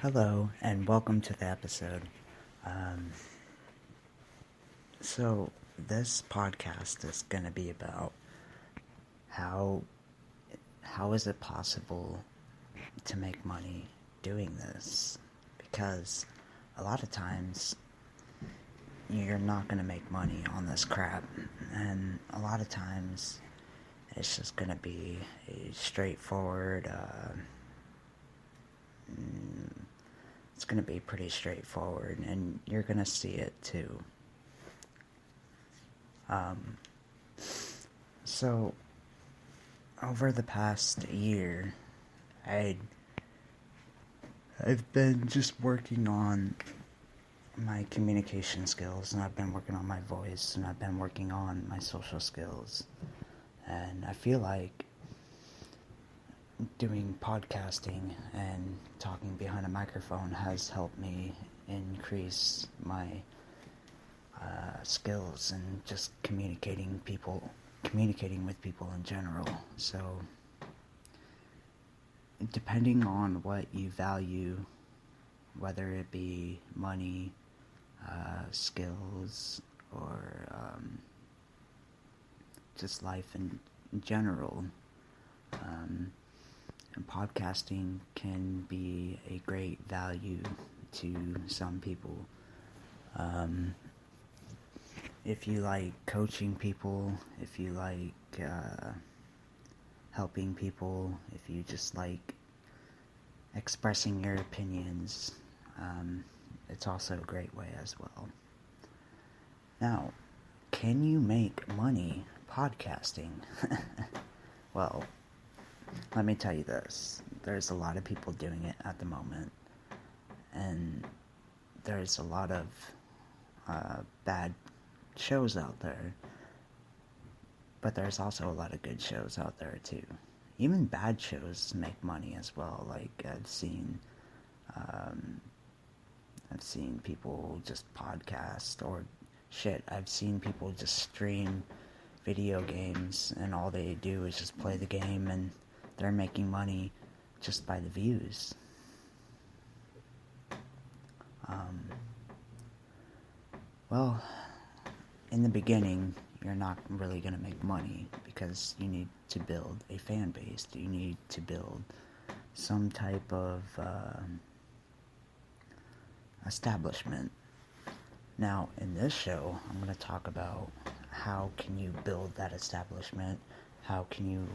Hello, and welcome to the episode. Um, so, this podcast is going to be about how is it possible to make money doing this? Because a lot of times you're not going to make money on this crap, and a lot of times it's just going to be a straightforward. It's going to be pretty straightforward, and you're going to see it too. So, over the past year, I've been just working on my communication skills, and I've been working on my voice, and I've been working on my social skills. And I feel like doing podcasting and talking behind a microphone has helped me increase my skills and just communicating with people in general. So, depending on what you value, whether it be money, skills, or just life in general, and podcasting can be a great value to some people. If you like coaching people, if you like helping people, if you just like expressing your opinions, it's also a great way as well. Now, can you make money podcasting? Well, let me tell you this. There's a lot of people doing it at the moment, and there's a lot of bad shows out there, but there's also a lot of good shows out there too. Even bad shows make money as well. Like I've seen people just podcast or I've seen people just stream video games, and all they do is just play the game, and they're making money just by the views. Well, in the beginning, you're not really going to make money because you need to build a fan base. You need to build some type of establishment. Now, in this show, I'm going to talk about how can you build that establishment, how can you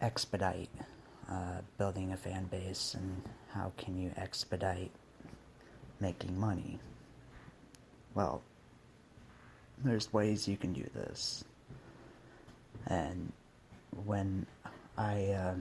expedite building a fan base, and how can you expedite making money. Well, there's ways you can do this, and when I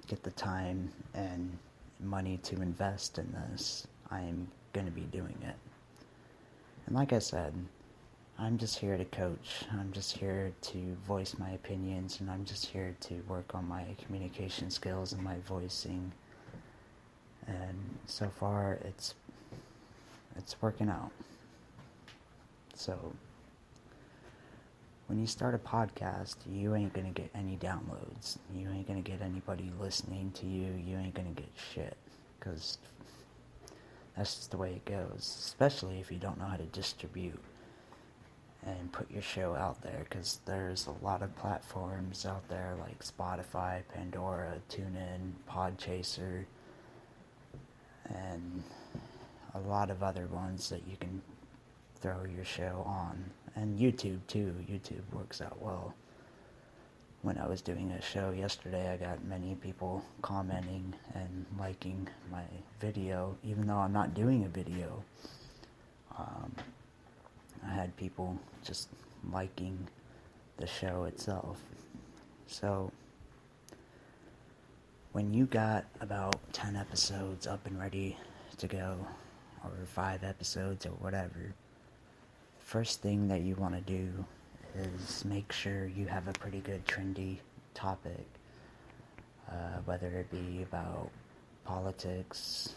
get the time and money to invest in this, I'm going to be doing it. And like I said, I'm just here to coach. I'm just here to voice my opinions, and I'm just here to work on my communication skills and my voicing. And so far, it's working out. So, when you start a podcast, you ain't gonna get any downloads. You ain't gonna get anybody listening to you. You ain't gonna get shit. Because that's just the way it goes. Especially if you don't know how to distribute and put your show out there. Because there's a lot of platforms out there like Spotify, Pandora, TuneIn, Podchaser, and a lot of other ones that you can throw your show on. And YouTube too. YouTube works out well. When I was doing a show yesterday, I got many people commenting and liking my video, even though I'm not doing a video. I had people just liking the show itself. So, when you got about 10 episodes up and ready to go, or 5 episodes or whatever, first thing that you want to do is make sure you have a pretty good trendy topic, whether it be about politics,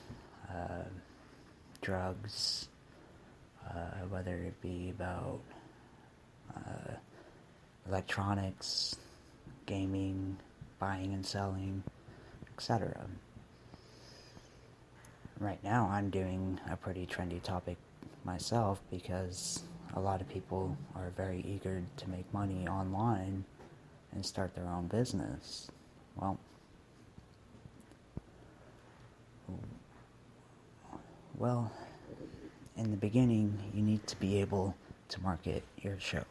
drugs, whether it be about electronics, gaming, buying and selling, etc. right now I'm doing a pretty trendy topic myself because a lot of people are very eager to make money online and start their own business. Well, well, in the beginning, you need to be able to market your show.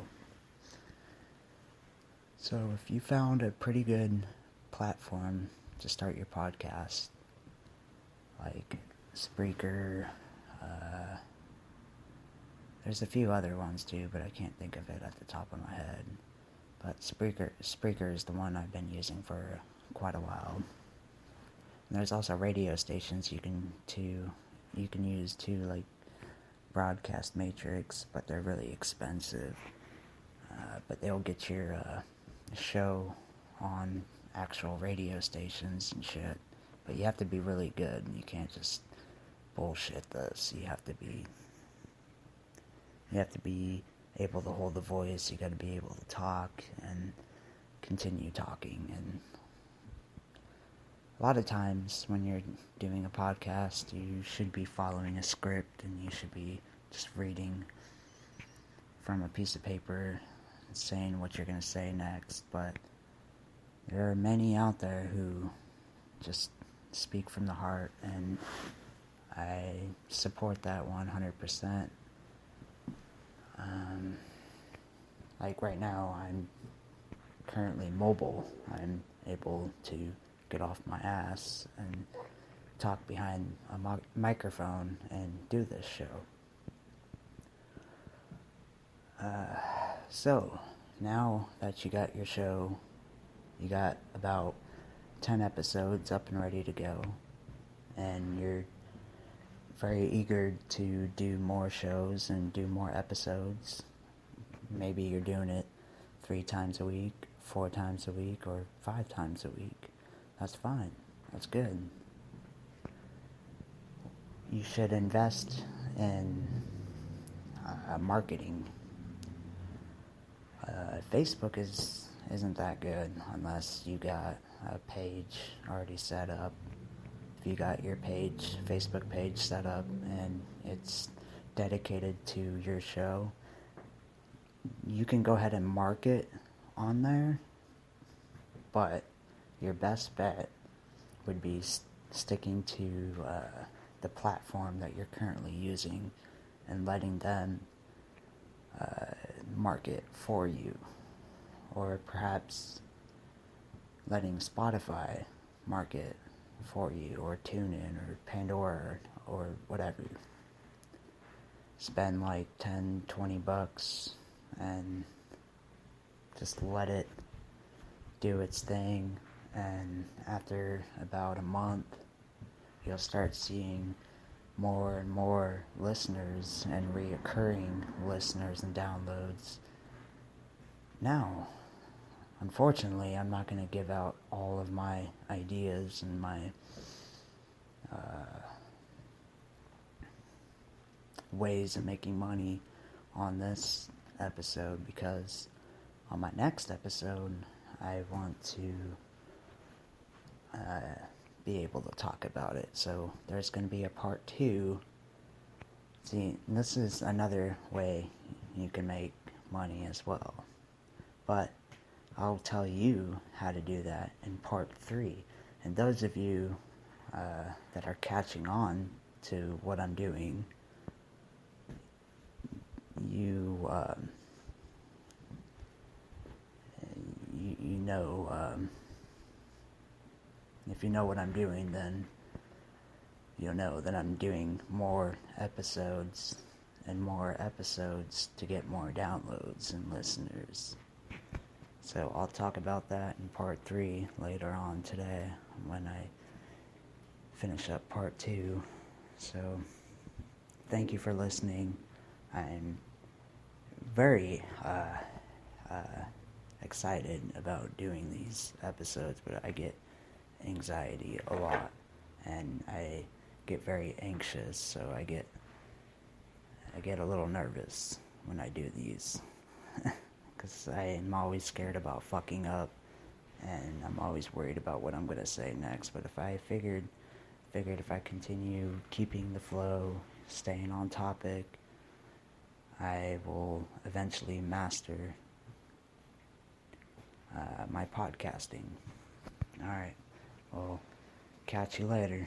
So if you found a pretty good platform to start your podcast, like Spreaker, there's a few other ones too, but I can't think of it at the top of my head. But Spreaker is the one I've been using for quite a while. And there's also radio stations you can use too, like Broadcast Matrix, but they're really expensive. But they'll get your show on actual radio stations and shit. But you have to be really good. You can't just bullshit this. You have to be able to hold the voice. You got to be able to talk and continue talking. And a lot of times when you're doing a podcast, you should be following a script and you should be just reading from a piece of paper and saying what you're going to say next. But there are many out there who just speak from the heart, and I support that 100%. Like right now, I'm currently mobile. I'm able to get off my ass and talk behind a microphone and do this show. So, now that you got your show, you got about 10 episodes up and ready to go, and you're very eager to do more shows and do more episodes. Maybe you're doing it 3 times a week, 4 times a week, or 5 times a week. That's fine. That's good. You should invest in marketing. Facebook isn't that good unless you got a page already set up. If you got your Facebook page set up, and it's dedicated to your show, you can go ahead and market on there, but your best bet would be sticking to the platform that you're currently using and letting them market for you, or perhaps letting Spotify market for you, or TuneIn, or Pandora, or whatever. Spend like $10-$20 and just let it do its thing, and after about a month you'll start seeing more and more listeners and reoccurring listeners and downloads. Now, unfortunately, I'm not going to give out all of my ideas and my ways of making money on this episode, because on my next episode, I want to be able to talk about it. So there's going to be a part 2. See, this is another way you can make money as well. But I'll tell you how to do that in part 3. And those of you that are catching on to what I'm doing, you know, if you know what I'm doing, then you'll know that I'm doing more episodes and more episodes to get more downloads and listeners. So I'll talk about that in part 3 later on today when I finish up part 2. So thank you for listening. I'm very excited about doing these episodes, but I get anxiety a lot, and I get very anxious, so I get a little nervous when I do these, because I am always scared about fucking up, and I'm always worried about what I'm going to say next. But if I figured figured if I continue keeping the flow, staying on topic, I will eventually master my podcasting. Alright, well, catch you later.